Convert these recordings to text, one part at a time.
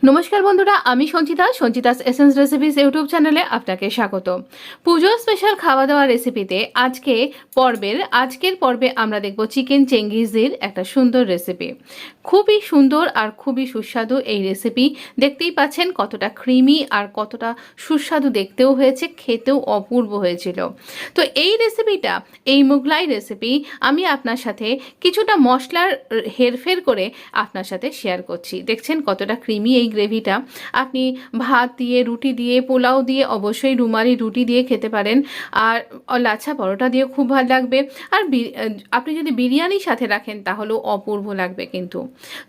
নমস্কার বন্ধুরা, আমি সঞ্চিতাস এসেন্স রেসিপিস ইউটিউব চ্যানেলে আপনাকে স্বাগত। পুজো স্পেশাল খাওয়া দাওয়া রেসিপিতে আজকের পর্বে আমরা দেখব চিকেন চেঙ্গিজের একটা সুন্দর রেসিপি। খুবই সুন্দর আর খুবই সুস্বাদু এই রেসিপি। দেখতেই পাচ্ছেন কতটা ক্রিমি আর কতটা সুস্বাদু দেখতেও হয়েছে, খেতেও অপূর্ব হয়েছিল। তো এই রেসিপিটা, এই মুঘলাই রেসিপি আমি আপনার সাথে কিছুটা মশলার হেরফের করে আপনার সাথে শেয়ার করছি। দেখছেন কতটা ক্রিমি এই গ্রেভিটা। আপনি ভাত দিয়ে, রুটি দিয়ে, পোলাও দিয়ে, অবশ্যই রুমালি রুটি দিয়ে খেতে পারেন, আর লাচ্ছা পরোটা দিয়ে খুব ভালো লাগবে। আর আপনি যদি বিরিয়ানির সাথে রাখেন তাহলেও অপূর্ব লাগবে কিন্তু।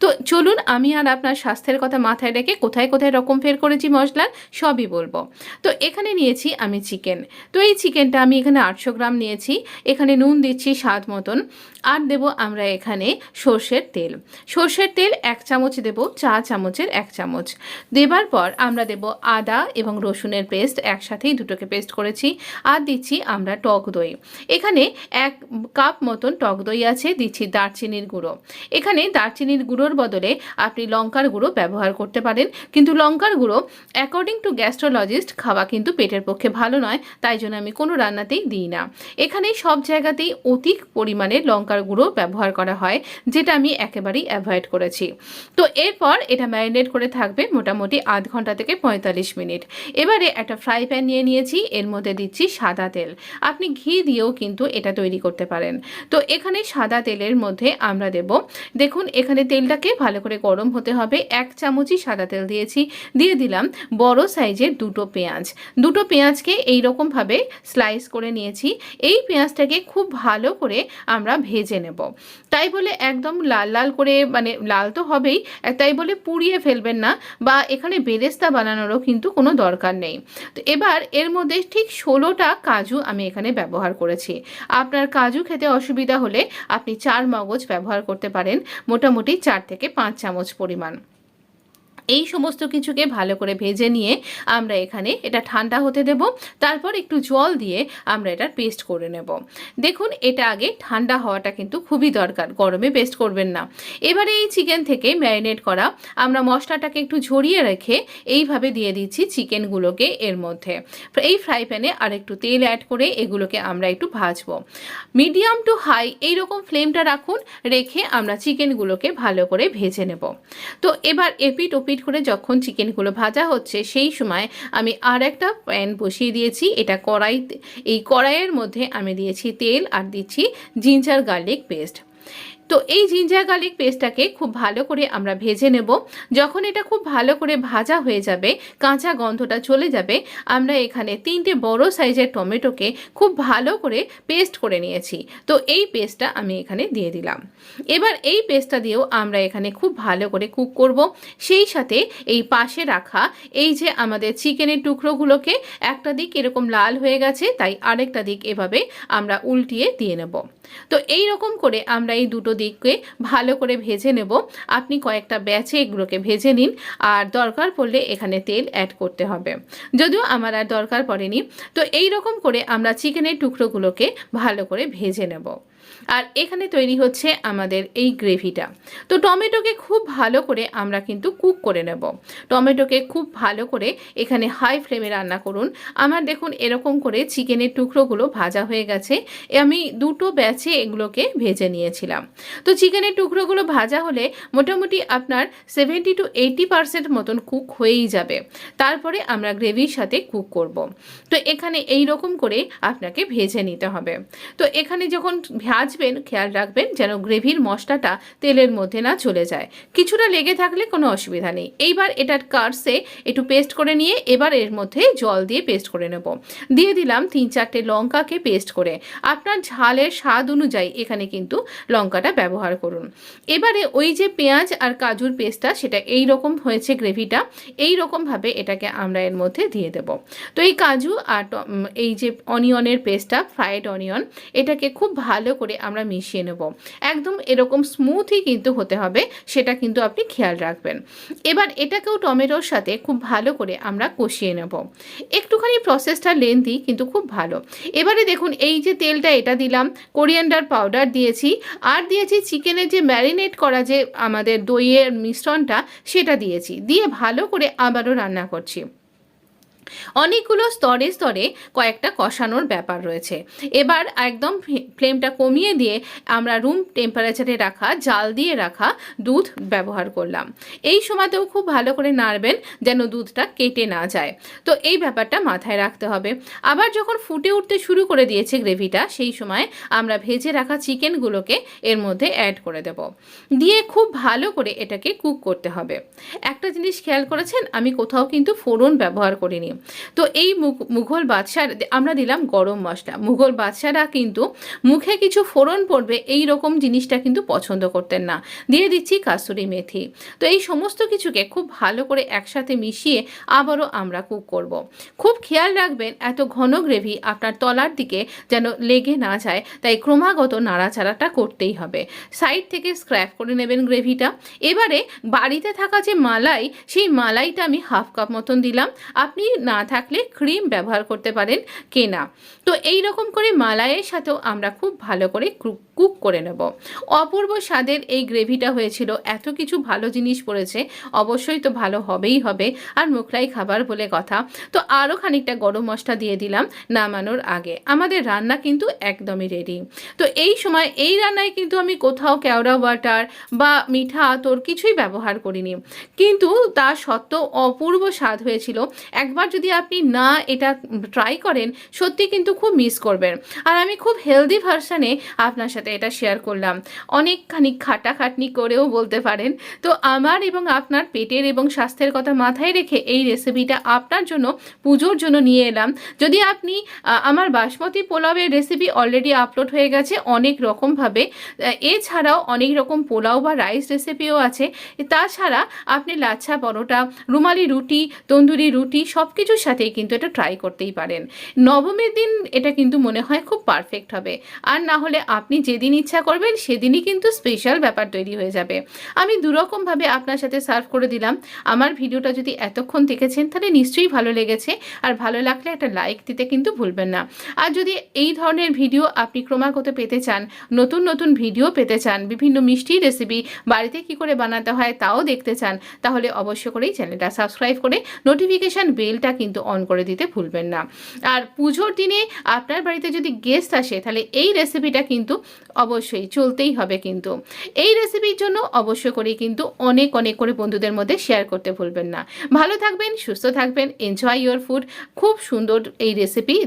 তো চলুন, আমি আর আপনার স্বাস্থ্যের কথা মাথায় রেখে কোথায় কোথায় রকম ফের করেছি মশলার সবই বলবো। তো এখানে নিয়েছি আমি চিকেন। তো এই চিকেনটা আমি এখানে 800 গ্রাম নিয়েছি। এখানে নুন দিচ্ছি স্বাদ মতন, আর দেব আমরা এখানে সর্ষের তেল। সর্ষের তেল 1 চামচ দেব, চা চামচের 1 চামচ দেবার পর আমরা দেব আদা এবং রসুনের পেস্ট, একসাথেই দুটোকে পেস্ট করেছি। আর দিচ্ছি আমরা টক দই। এখানে 1 কাপ মতন টক দই আছে। দিচ্ছি দারচিনির গুঁড়ো। এখানে দারচিনির গুঁড়োর বদলে আপনি লঙ্কার গুঁড়ো ব্যবহার করতে পারেন, কিন্তু লঙ্কার গুঁড়ো অ্যাকর্ডিং টু গ্যাস্ট্রোলজিস্ট খাওয়া কিন্তু পেটের পক্ষে ভালো নয়, তাই জন্য আমি কোনো রান্নাতেই দিই না। এখানে সব জায়গাতেই অতি পরিমাণে লঙ্কার গুঁড়ো ব্যবহার করা হয়, যেটা আমি একেবারেই অ্যাভয়েড করেছি। তো এরপর এটা ম্যারিনেট করে থাকবে মোটামুটি আধ ঘন্টা থেকে 45 মিনিট। এবারে একটা ফ্রাই প্যান নিয়েছি, এর মধ্যে দিচ্ছি সাদা তেল। আপনি ঘি দিয়েও কিন্তু এটা তৈরি করতে পারেন। তো এখানে সাদা তেলের মধ্যে আমরা দেব, দেখুন এখানে তেলটাকে ভালো করে গরম হতে হবে। 1 চামচই সাদা তেল দিয়েছি। দিয়ে দিলাম বড় সাইজের দুটো পেঁয়াজ। দুটো পেঁয়াজকে এইরকমভাবে স্লাইস করে নিয়েছি। এই পেঁয়াজটাকে খুব ভালো করে আমরা ভেজে নেব। তাই বলে একদম লাল লাল করে, মানে লাল তো হবেই, তাই বলে পুড়িয়ে ফেলবেন না, বা এখানে বেরেস্তা বানানোরও কিন্তু কোনো দরকার নেই। তো এবার এর মধ্যে ঠিক 16টা কাজু আমি এখানে ব্যবহার করেছি। আপনার কাজু খেতে অসুবিধা হলে আপনি 4 মগজ ব্যবহার করতে পারেন, মোটামুটি 4 থেকে 5 চামচ পরিমাণ। এই সমস্ত কিছুকে ভালো করে ভেজে নিয়ে আমরা এখানে এটা ঠান্ডা হতে দেব। তারপর একটু জল দিয়ে আমরা এটা পেস্ট করে নেব। দেখুন এটা আগে ঠান্ডা হওয়াটা কিন্তু খুবই দরকার, গরমে পেস্ট করবেন না। এবারে এই চিকেন থেকে ম্যারিনেট করা আমরা মশলাটাকে একটু ঝরিয়ে রেখে এইভাবে দিয়ে দিচ্ছি চিকেনগুলোকে এর মধ্যে। এই ফ্রাই প্যানে আর একটু তেল অ্যাড করে এগুলোকে আমরা একটু ভাজবো। মিডিয়াম টু হাই এইরকম ফ্লেমটা রাখুন, রেখে আমরা চিকেনগুলোকে ভালো করে ভেজে নেব। তো এবার এপিট ওপিট করে যখন চিকেনগুলো ভাজা হচ্ছে, সেই সময় আমি আর একটা প্যান বসিয়ে দিয়েছি। এটা কড়াইতে, এই কড়াইয়ের মধ্যে আমি দিয়েছি তেল আর দিচ্ছি জিঞ্জার গার্লিক পেস্ট। তো এই জিঞ্জার গার্লিক পেস্টটাকে খুব ভালো করে আমরা ভেজে নেব। যখন এটা খুব ভালো করে ভাজা হয়ে যাবে, কাঁচা গন্ধটা চলে যাবে, আমরা এখানে 3টে বড় সাইজের টমেটোকে খুব ভালো করে পেস্ট করে নিয়েছি। তো এই পেস্টটা আমি এখানে দিয়ে দিলাম। এবার এই পেস্টটা দিয়েও আমরা এখানে খুব ভালো করে কুক করব। সেই সাথে এই পাশে রাখা এই যে আমাদের চিকেনের টুকরোগুলোকে, একটা দিক এরকম লাল হয়ে গেছে, তাই আরেকটা দিক এভাবে আমরা উল্টিয়ে দিয়ে নেব। তো এই রকম করে আমরা এই দুটো দিককে ভালো করে ভেজে নেব। আপনি কয়েকটা ব্যাচে এগুলোকে ভেজে নিন, আর দরকার পড়লে এখানে তেল অ্যাড করতে হবে, যদিও আমার আর দরকার পড়েনি। তো এই রকম করে আমরা চিকেনের টুকরোগুলোকে ভালো করে ভেজে নেব। আর এখানে তৈরি হচ্ছে আমাদের এই গ্রেভিটা। তো টমেটোকে খুব ভালো করে আমরা কিন্তু কুক করে নেব। টমেটোকে খুব ভালো করে এখানে হাই ফ্লেমে রান্না করুন। আমার দেখুন এরকম করে চিকেনের টুকরোগুলো ভাজা হয়ে গেছে। আমি দুটো ব্যাচে এগুলোকে ভেজে নিয়েছিলাম। তো চিকেনের টুকরোগুলো ভাজা হলে মোটামুটি আপনার 70 to 80% মতন কুক হয়েই যাবে। তারপরে আমরা গ্রেভির সাথে কুক করব। তো এখানে এই রকম করে আপনাকে ভেজে নিতে হবে। তো এখানে যখন ভাজবেন খেয়াল রাখবেন যেন গ্রেভির মশলাটা তেলের মধ্যে না চলে যায়। কিছুটা লেগে থাকলে কোনো অসুবিধা নেই। এইবার এটার কার্সে একটু পেস্ট করে নিয়ে এবার এর মধ্যে জল দিয়ে পেস্ট করে নেব। দিয়ে দিলাম 3-4টে লঙ্কাকে পেস্ট করে। আপনার ঝালের স্বাদ অনুযায়ী এখানে কিন্তু লঙ্কাটা ব্যবহার করুন। এবারে ওই যে পেঁয়াজ আর কাজুর পেস্টটা, সেটা এই রকম হয়েছে গ্রেভিটা, এই রকমভাবে এটাকে আমরা এর মধ্যে দিয়ে দেব। তো এই কাজু আর এই যে অনিয়নের পেস্টটা, ফ্রাইড অনিয়ন, এটাকে খুব ভালো করে আমরা মিশিয়ে নেব। একদম এরকম স্মুথই কিন্তু হতে হবে, সেটা কিন্তু আপনি খেয়াল রাখবেন। এবার এটাকেও টমেটোর সাথে খুব ভালো করে আমরা কষিয়ে নেব। একটুখানি প্রসেসটা লেন্থি কিন্তু খুব ভালো। এবারে দেখুন এই যে তেলটা এটা দিলাম, কোরিয়ান্ডার পাউডার দিয়েছি, আর দিয়েছি চিকেনের যে ম্যারিনেট করা যে আমাদের দইয়ের মিশ্রণটা সেটা দিয়েছি, দিয়ে ভালো করে আবারও রান্না করছি। অনেকগুলো স্তরে স্তরে কয়েকটা কষানোর ব্যাপার রয়েছে। এবার একদম ফ্লেমটা কমিয়ে দিয়ে আমরা রুম টেম্পারেচারে রাখা, জাল দিয়ে রাখা দুধ ব্যবহার করলাম। এই সময়তেও খুব ভালো করে নাড়বেন যেন দুধটা কেটে না যায়। তো এই ব্যাপারটা মাথায় রাখতে হবে। আবার যখন ফুটে উঠতে শুরু করে দিয়েছে গ্রেভিটা, সেই সময় আমরা ভেজে রাখা চিকেনগুলোকে এর মধ্যে অ্যাড করে দেব, দিয়ে খুব ভালো করে এটাকে কুক করতে হবে। একটা জিনিস খেয়াল করেছেন, আমি কোথাও কিন্তু ফোড়ন ব্যবহার করিনি। তো এই মুঘল বাদশার আমরা দিলাম গরম মশলা। মুঘল বাদশারা কিন্তু মুখে কিছু ফোড়ন পড়বে এই রকম জিনিসটা কিন্তু পছন্দ করতেন না। দিয়ে দিচ্ছি কাসুরি মেথি। তো এই সমস্ত কিছুকে খুব ভালো করে একসাথে মিশিয়ে আবারও আমরা কুক করব। খুব খেয়াল রাখবেন এত ঘন গ্রেভি আপনার তলার দিকে যেন লেগে না যায়, তাই ক্রমাগত নাড়াচাড়াটা করতেই হবে। সাইড থেকে স্ক্র্যাপ করে নেবেন গ্রেভিটা। এবারে বাড়িতে থাকা যে মালাই, সেই মালাইটা আমি হাফ কাপ মতন দিলাম। আপনি না থাকলে ক্রিম ব্যবহার করতে পারেন কেনা। তো এই রকম করে মালাইয়ের সাথেও আমরা খুব ভালো করে কুক করে নেব। অপূর্ব স্বাদের এই গ্রেভিটা হয়েছিল, এত কিছু ভালো জিনিস পড়েছে, অবশ্যই তো ভালো হবেই হবে, আর মুখলাই খাবার বলে কথা। তো আরও খানিকটা গরম মশলা দিয়ে দিলাম নামানোর আগে। আমাদের রান্না কিন্তু একদমই রেডি। তো এই সময় এই রান্নায় কিন্তু আমি কোথাও কেওড়া ওয়াটার বা মিঠা আতর কিছুই ব্যবহার করিনি, কিন্তু তা সত্ত্বেও অপূর্ব স্বাদ হয়েছিল। একবার যদি আপনি না এটা ট্রাই করেন, সত্যি কিন্তু খুব মিস করবেন। আর আমি খুব হেলদি ভার্সানে আপনার সাথে এটা শেয়ার করলাম, অনেকখানি খাটাখাটনি করেও বলতে পারেন। তো আমার এবং আপনার পেটের এবং স্বাস্থ্যের কথা মাথায় রেখে এই রেসিপিটা আপনার জন্য পুজোর জন্য নিয়ে এলাম। যদি আপনি আমার বাসমতি পোলাওয়ের রেসিপি অলরেডি আপলোড হয়ে গেছে অনেক রকমভাবে, এছাড়াও অনেক রকম পোলাও বা রাইস রেসিপিও আছে। তাছাড়া আপনি লাচ্ছা পরোটা, রুমালি রুটি, তন্দুরি রুটি সব কিছুর সাথেই কিন্তু এটা ট্রাই করতেই পারেন। নবমীর দিন এটা কিন্তু মনে হয় খুব পারফেক্ট হবে। আর না হলে আপনি যেদিন ইচ্ছা করবেন সেদিনই কিন্তু স্পেশাল ব্যাপার তৈরি হয়ে যাবে। আমি দুরকমভাবে আপনার সাথে সার্ভ করে দিলাম। আমার ভিডিওটা যদি এতক্ষণ দেখেছেন তাহলে নিশ্চয়ই ভালো লেগেছে, আর ভালো লাগলে একটা লাইক দিতে কিন্তু ভুলবেন না। আর যদি এই ধরনের ভিডিও আপনি ক্রমাগত পেতে চান, নতুন নতুন ভিডিও পেতে চান, বিভিন্ন মিষ্টি রেসিপি বাড়িতে কি করে বানাতে হয় তাও দেখতে চান, তাহলে অবশ্য করেই চ্যানেলটা সাবস্ক্রাইব করে নোটিফিকেশান বেলটা কিন্তু অন করে দিতে ভুলবেন না। আর পুজোর দিনে আপনার বাড়িতে যদি গেস্ট আসে তাহলে এই রেসিপিটা কিন্তু অবশ্যই চলতেই হবে। কিন্তু এই রেসিপির জন্য অবশ্য করেই কিন্তু অনেক অনেক করে বন্ধুদের মধ্যে শেয়ার করতে ভুলবেন না। ভালো থাকবেন, সুস্থ থাকবেন, এনজয় ইয়োর ফুড। খুব সুন্দর এই রেসিপি।